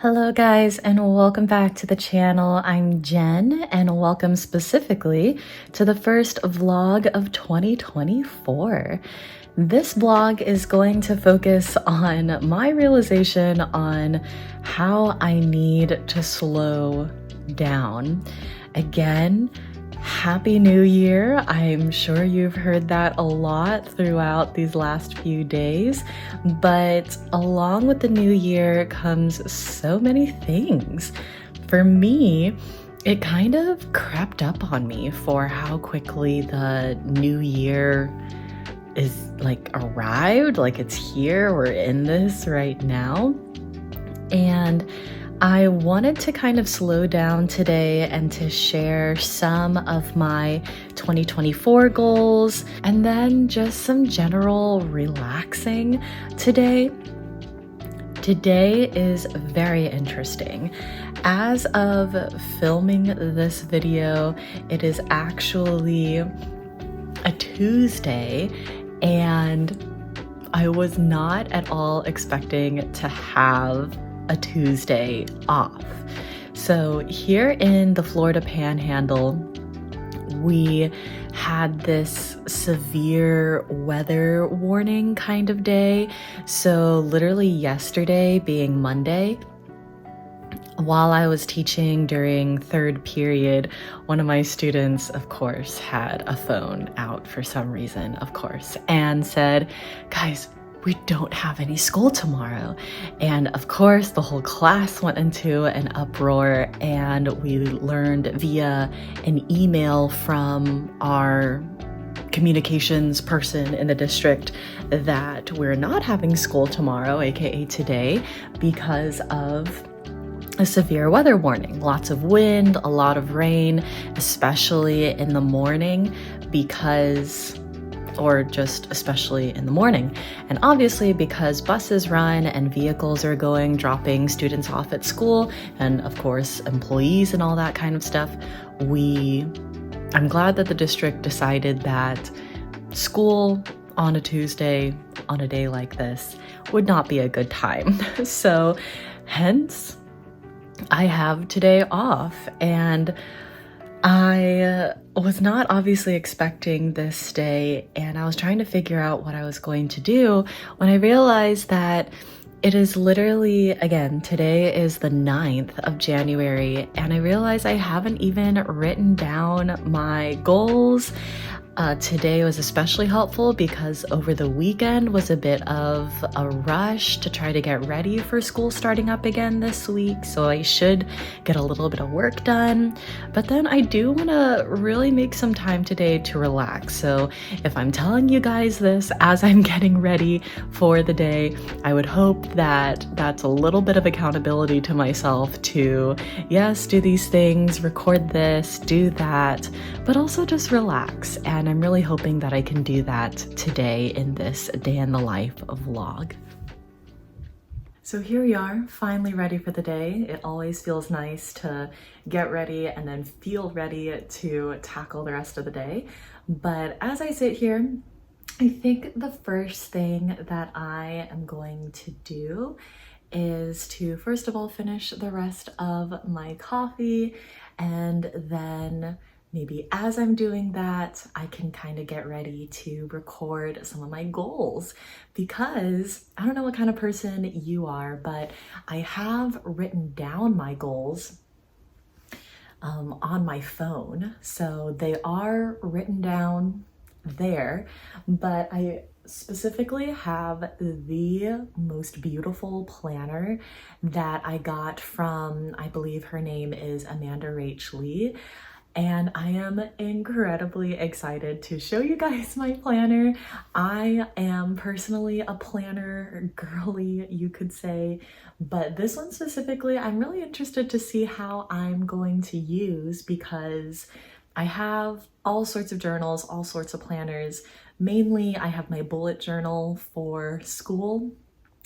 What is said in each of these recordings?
Hello guys and welcome back to the channel. I'm Jen and welcome specifically to the first vlog of 2024. This vlog is going to focus on my realization on how I need to slow down. Again, Happy New Year. I'm sure you've heard that a lot throughout these last few days, but along with the new year comes so many things. For me, it kind of crept up on me for how quickly the new year is arrived, like it's here, we're in this right now. And I wanted to kind of slow down today and to share some of my 2024 goals and then just some general relaxing today. Today is very interesting. As of filming this video, it is actually a Tuesday, and I was not at all expecting to have a Tuesday off. So here in the Florida Panhandle, we had this severe weather warning kind of day. So literally yesterday, being Monday, while I was teaching during third period, one of my students, of course, had a phone out for some reason, of course, and said, "Guys, we don't have any school tomorrow." And of course, the whole class went into an uproar, and we learned via an email from our communications person in the district that we're not having school tomorrow, aka today, because of a severe weather warning. Lots of wind, a lot of rain, especially in the morning especially in the morning. And obviously because buses run and vehicles are going, dropping students off at school, and of course employees and all that kind of stuff, I'm glad that the district decided that school on a Tuesday, on a day like this, would not be a good time. So hence, I have today off, and I was not obviously expecting this day, and I was trying to figure out what I was going to do when I realized that it is literally, again, today is the 9th of January, and I realized I haven't even written down my goals. Today was especially helpful because over the weekend was a bit of a rush to try to get ready for school starting up again this week, so I should get a little bit of work done. But then I do want to really make some time today to relax. So if I'm telling you guys this as I'm getting ready for the day, I would hope that that's a little bit of accountability to myself to, yes, do these things, record this, do that, but also just relax. And I'm really hoping that I can do that today in this day in the life vlog. So here we are, finally ready for the day. It always feels nice to get ready and then feel ready to tackle the rest of the day. But as I sit here, I think the first thing that I am going to do is to first of all finish the rest of my coffee, and then maybe as I'm doing that, I can kind of get ready to record some of my goals, because I don't know what kind of person you are, but I have written down my goals on my phone. So they are written down there, but I specifically have the most beautiful planner that I got from, I believe her name is Amanda Rach Lee. And I am incredibly excited to show you guys my planner. I am personally a planner girly, you could say, but this one specifically, I'm really interested to see how I'm going to use, because I have all sorts of journals, all sorts of planners. Mainly, I have my bullet journal for school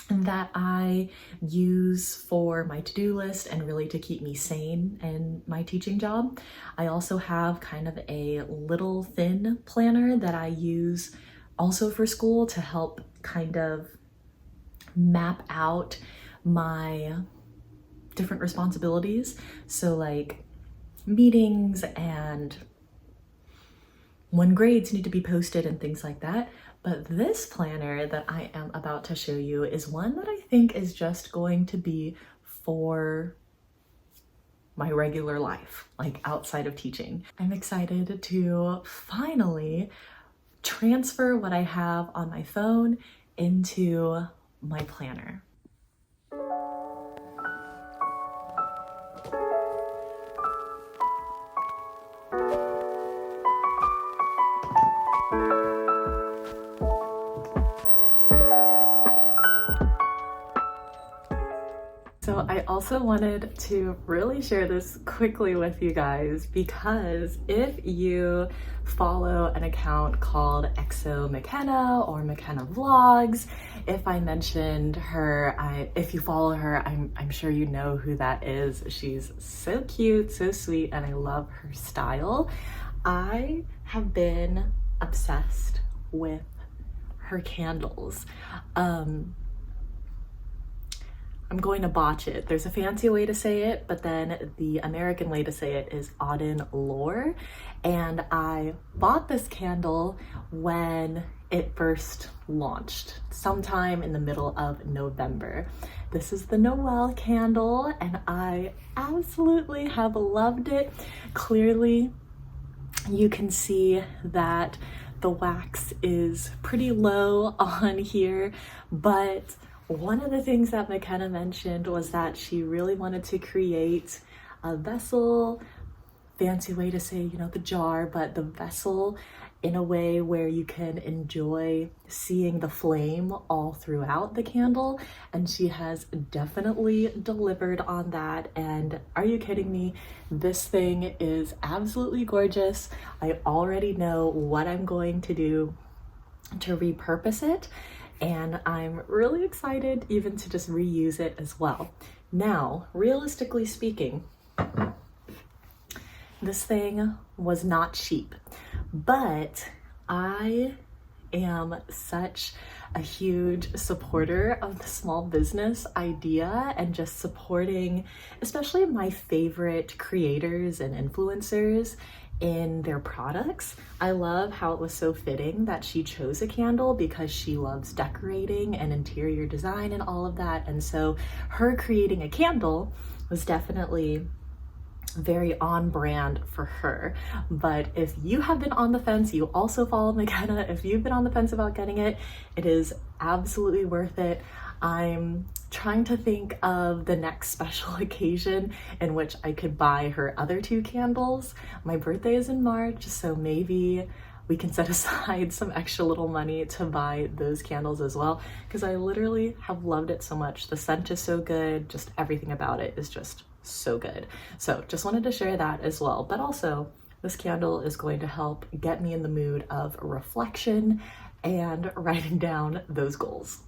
that I use for my to-do list and really to keep me sane in my teaching job. I also have kind of a little thin planner that I use also for school to help kind of map out my different responsibilities. So like meetings and when grades need to be posted and things like that. But this planner that I am about to show you is one that I think is just going to be for my regular life, like outside of teaching. I'm excited to finally transfer what I have on my phone into my planner. So I also wanted to really share this quickly with you guys, because if you follow an account called Exo McKenna or McKenna Vlogs, if I mentioned her, if you follow her, I'm sure you know who that is. She's so cute, so sweet, and I love her style. I have been obsessed with her candles. I'm going to botch it. There's a fancy way to say it, but then the American way to say it is Auden Lore. And I bought this candle when it first launched, sometime in the middle of November. This is the Noel candle, and I absolutely have loved it. Clearly, you can see that the wax is pretty low on here, but one of the things that McKenna mentioned was that she really wanted to create a vessel, fancy way to say, you know, the jar, but the vessel in a way where you can enjoy seeing the flame all throughout the candle. And she has definitely delivered on that. And are you kidding me? This thing is absolutely gorgeous. I already know what I'm going to do to repurpose it. And I'm really excited even to just reuse it as well. Now, realistically speaking, this thing was not cheap, but I am such a huge supporter of the small business idea and just supporting especially my favorite creators and influencers in their products. I love how it was so fitting that she chose a candle because she loves decorating and interior design and all of that. And so her creating a candle was definitely very on brand for her. But if you have been on the fence, you also follow McKenna, if you've been on the fence about getting it, it is absolutely worth it. I'm trying to think of the next special occasion in which I could buy her other two candles. My birthday is in March, so maybe we can set aside some extra little money to buy those candles as well, because I literally have loved it so much. The scent is so good, just everything about it is just so good. So just wanted to share that as well. But also, this candle is going to help get me in the mood of reflection and writing down those goals.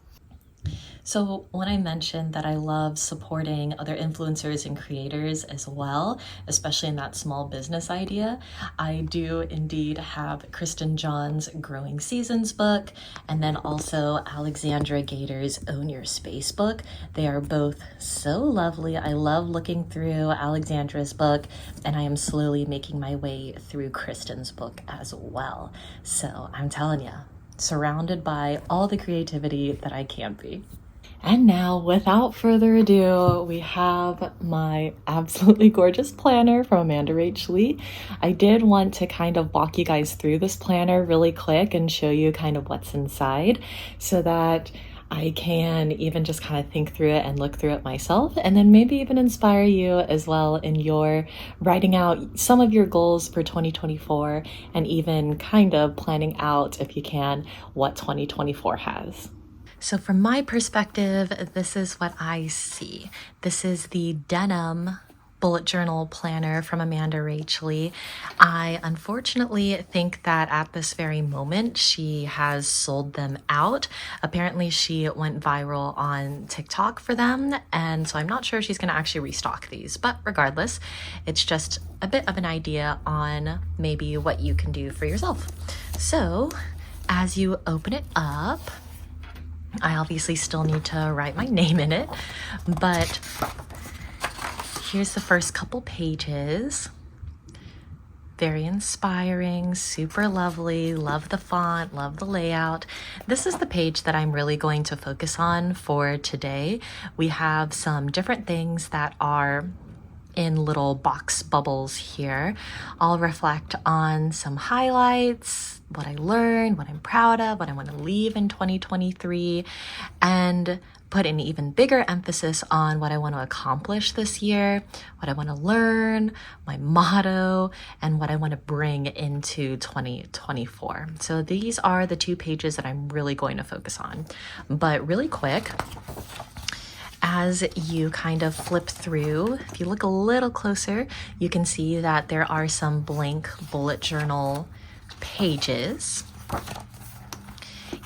So when I mentioned that I love supporting other influencers and creators as well, especially in that small business idea, I do indeed have Kristen John's Growing Seasons book, and then also Alexandra Gator's Own Your Space book. They are both so lovely. I love looking through Alexandra's book, and I am slowly making my way through Kristen's book as well. So I'm telling you, surrounded by all the creativity that I can be. And now, without further ado, we have my absolutely gorgeous planner from Amanda Rach Lee. I did want to kind of walk you guys through this planner really quick and show you kind of what's inside so that I can even just kind of think through it and look through it myself, and then maybe even inspire you as well in your writing out some of your goals for 2024 and even kind of planning out, if you can, what 2024 has. So from my perspective, this is what I see. This is the denim bullet journal planner from Amanda Rach Lee. I unfortunately think that at this very moment, she has sold them out. Apparently she went viral on TikTok for them, and so I'm not sure she's going to actually restock these, but regardless, it's just a bit of an idea on maybe what you can do for yourself. So as you open it up, I obviously still need to write my name in it, but here's the first couple pages. Very inspiring, super lovely, love the font, love the layout. This is the page that I'm really going to focus on for today. We have some different things that are in little box bubbles here. I'll reflect on some highlights, what I learned, what I'm proud of, what I want to leave in 2023, and put an even bigger emphasis on what I want to accomplish this year, what I want to learn, my motto, and what I want to bring into 2024. So these are the two pages that I'm really going to focus on. But really quick, as you kind of flip through, if you look a little closer, you can see that there are some blank bullet journal pages.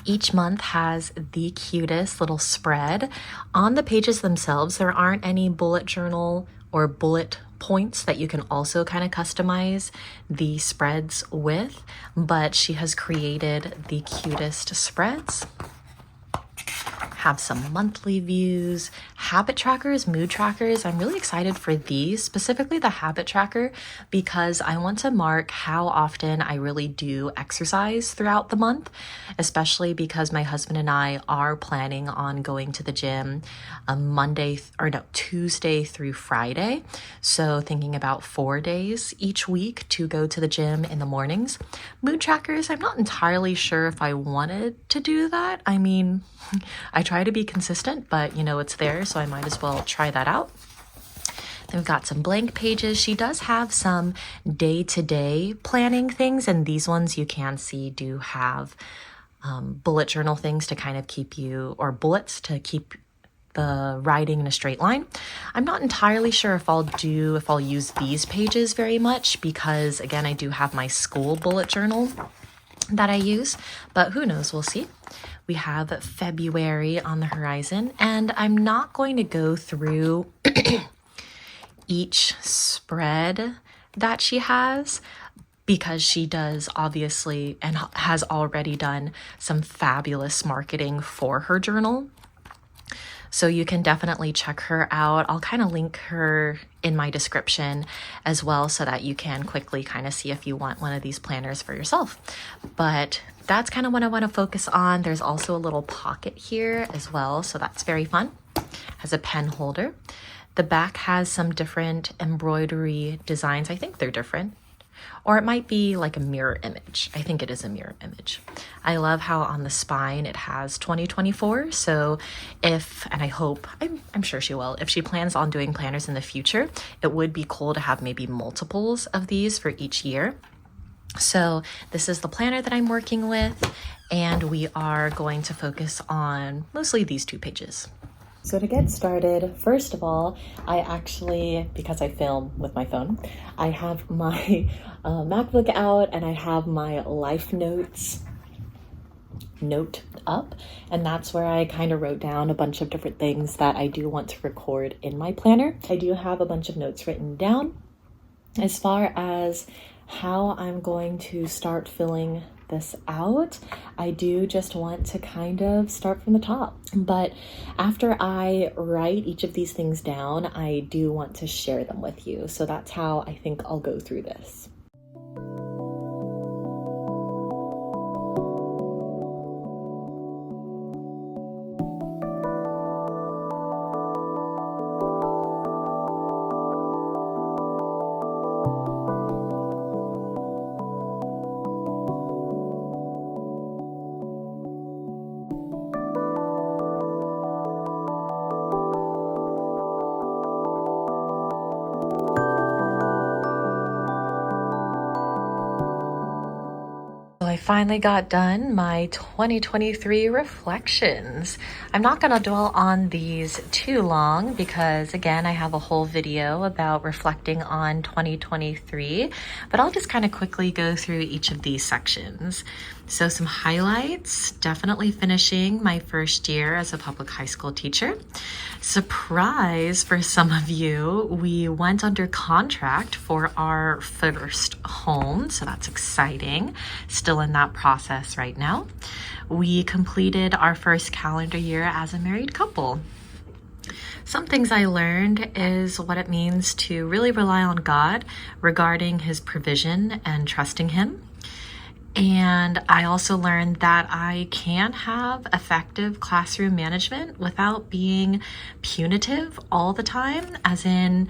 Each month has the cutest little spread. On the pages themselves, there aren't any bullet journal or bullet points that you can also kind of customize the spreads with, but she has created the cutest spreads. Have some monthly views, habit trackers, mood trackers. I'm really excited for these, specifically the habit tracker, because I want to mark how often I really do exercise throughout the month, especially because my husband and I are planning on going to the gym Tuesday through Friday. So thinking about 4 days each week to go to the gym in the mornings. Mood trackers, I'm not entirely sure if I wanted to do that. I mean, I try to be consistent, but you know, it's there, so I might as well try that out. Then we've got some blank pages. She does have some day-to-day planning things, and these ones you can see do have bullet journal things to kind of keep you, or bullets to keep the writing in a straight line. I'm not entirely sure if I'll use these pages very much, because again, I do have my school bullet journal that I use, but who knows, we'll see. We have February on the horizon, and I'm not going to go through each spread that she has, because she does obviously and has already done some fabulous marketing for her journal. So you can definitely check her out. I'll kind of link her in my description as well, so that you can quickly kind of see if you want one of these planners for yourself. But that's kind of what I want to focus on. There's also a little pocket here as well, so that's very fun. Has a pen holder. The back has some different embroidery designs. I think they're different. Or it might be like a mirror image. I think it is a mirror image. I love how on the spine it has 2024. So if, and I hope, I'm sure she will, if she plans on doing planners in the future, it would be cool to have maybe multiples of these for each year. So this is the planner that I'm working with, and we are going to focus on mostly these two pages. So to get started, first of all, I actually, because I film with my phone, I have my MacBook out, and I have my Life Notes note up, and that's where I kind of wrote down a bunch of different things that I do want to record in my planner. I do have a bunch of notes written down as far as how I'm going to start filling this out. I do just want to kind of start from the top, but after I write each of these things down, I do want to share them with you. So that's how I think I'll go through this. I finally got done my 2023 reflections. I'm not going to dwell on these too long because, again, I have a whole video about reflecting on 2023, but I'll just kind of quickly go through each of these sections. So some highlights, definitely finishing my first year as a public high school teacher. Surprise for some of you, we went under contract for our first home, so that's exciting. Still in that process right now. We completed our first calendar year as a married couple. Some things I learned is what it means to really rely on God regarding his provision and trusting him. And I also learned that I can have effective classroom management without being punitive all the time, as in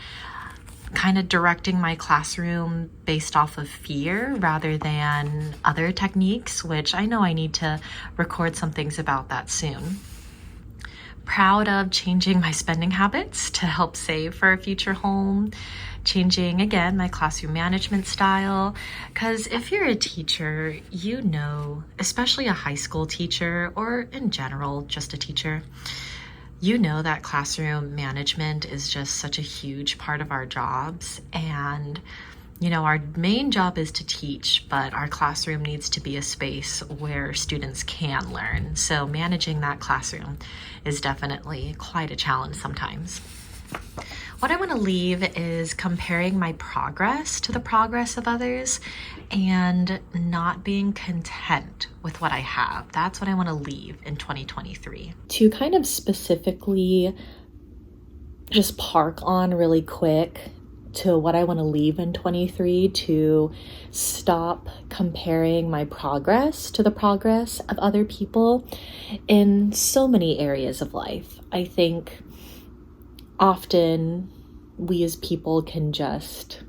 kind of directing my classroom based off of fear rather than other techniques, which I know I need to record some things about that soon. Proud of changing my spending habits to help save for a future home, changing again my classroom management style, because if you're a teacher, you know, especially a high school teacher or in general just a teacher, you know that classroom management is just such a huge part of our jobs. And you know, our main job is to teach, but our classroom needs to be a space where students can learn. So managing that classroom is definitely quite a challenge sometimes. What I want to leave is comparing my progress to the progress of others and not being content with what I have. That's what I want to leave in 2023. To kind of specifically just park on really quick to what I want to leave in 23, to stop comparing my progress to the progress of other people in so many areas of life. I think often we as people can just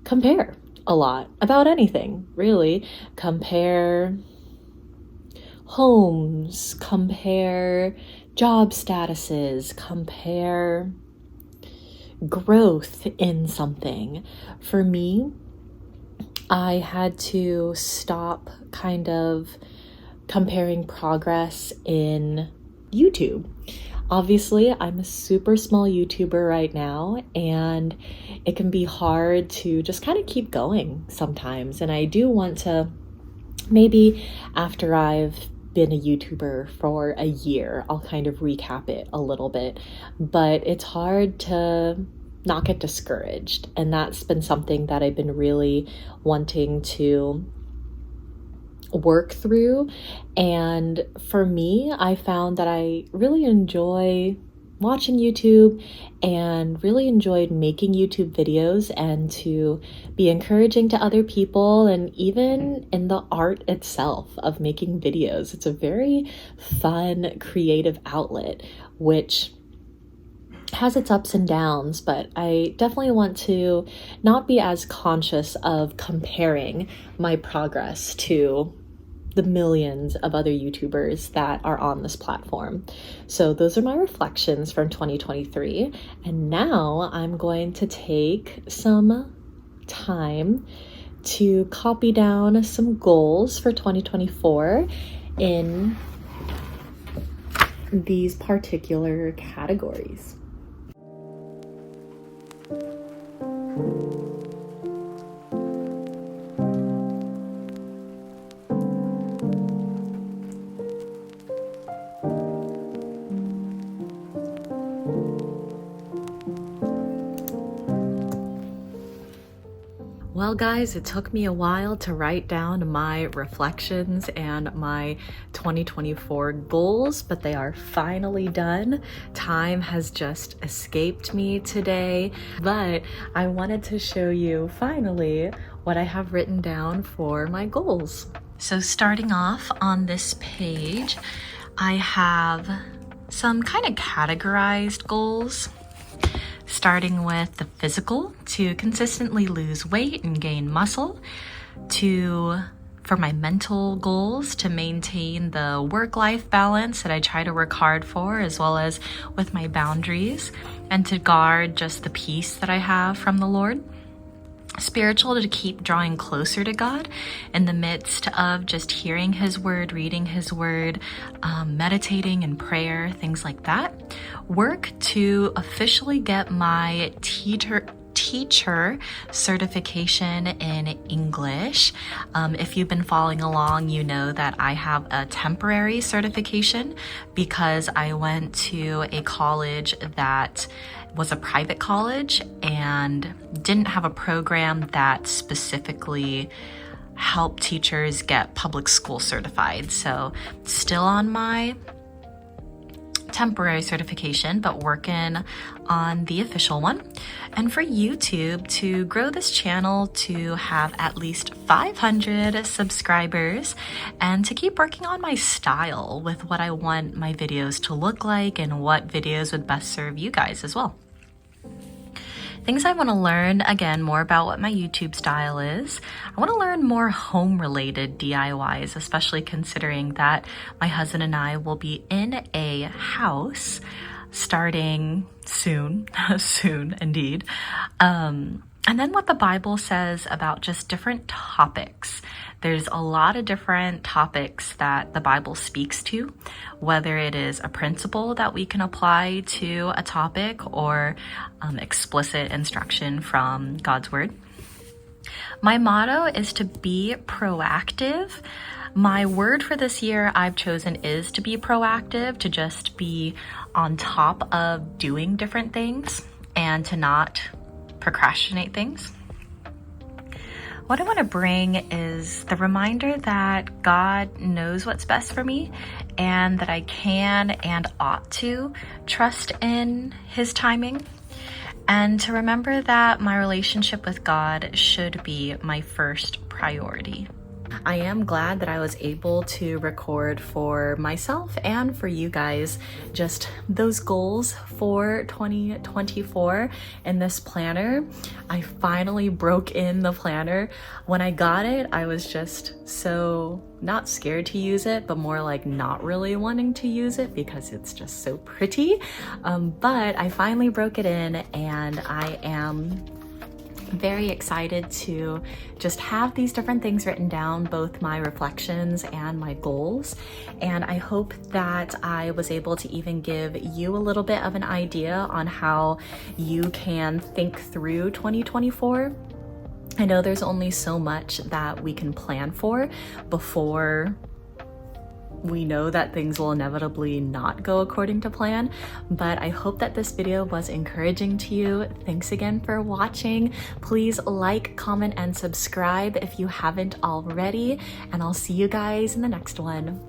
compare a lot about anything, really. Compare homes, compare job statuses, compare growth in something. For me, I had to stop kind of comparing progress in YouTube. Obviously, I'm a super small YouTuber right now, and it can be hard to just kind of keep going sometimes. And I do want to, maybe after I've been a YouTuber for a year, I'll kind of recap it a little bit, but it's hard to not get discouraged. And that's been something that I've been really wanting to work through. And for me, I found that I really enjoy watching YouTube and really enjoyed making YouTube videos and to be encouraging to other people, and even in the art itself of making videos. It's a very fun, creative outlet, which has its ups and downs, but I definitely want to not be as conscious of comparing my progress to the millions of other YouTubers that are on this platform. So those are my reflections from 2023. And now I'm going to take some time to copy down some goals for 2024 in these particular categories. Well, guys, it took me a while to write down my reflections and my 2024 goals, but they are finally done. Time has just escaped me today, but I wanted to show you finally what I have written down for my goals. So starting off on this page, I have some kind of categorized goals. Starting with the physical, to consistently lose weight and gain muscle, for my mental goals, to maintain the work-life balance that I try to work hard for, as well as with my boundaries, and to guard just the peace that I have from the Lord. Spiritual, to keep drawing closer to God in the midst of just hearing his word, reading his word, meditating in prayer, things like that. Work, to officially get my teacher certification in English. If you've been following along, you know that I have a temporary certification because I went to a college that was a private college and didn't have a program that specifically helped teachers get public school certified. So still on my temporary certification, but working on the official one. And for YouTube, to grow this channel to have at least 500 subscribers, and to keep working on my style with what I want my videos to look like and what videos would best serve you guys as well. Things I want to learn, again, more about what my YouTube style is. I want to learn more home-related DIYs, especially considering that my husband and I will be in a house starting soon, soon indeed. And then what the Bible says about just different topics. There's a lot of different topics that the Bible speaks to, whether it is a principle that we can apply to a topic or explicit instruction from God's Word. My motto is to be proactive. My word for this year I've chosen is to be proactive, to just be on top of doing different things and to not procrastinate things. What I want to bring is the reminder that God knows what's best for me and that I can and ought to trust in His timing, and to remember that my relationship with God should be my first priority. I am glad that I was able to record for myself and for you guys just those goals for 2024 in this planner. I finally broke in the planner. When I got it, I was just so not scared to use it, but more like not really wanting to use it because it's just so pretty. But I finally broke it in, and I am very excited to just have these different things written down, both my reflections and my goals. And I hope that I was able to even give you a little bit of an idea on how you can think through 2024. I know there's only so much that we can plan for before we know that things will inevitably not go according to plan, but I hope that this video was encouraging to you. Thanks again for watching. Please like, comment, and subscribe if you haven't already, and I'll see you guys in the next one.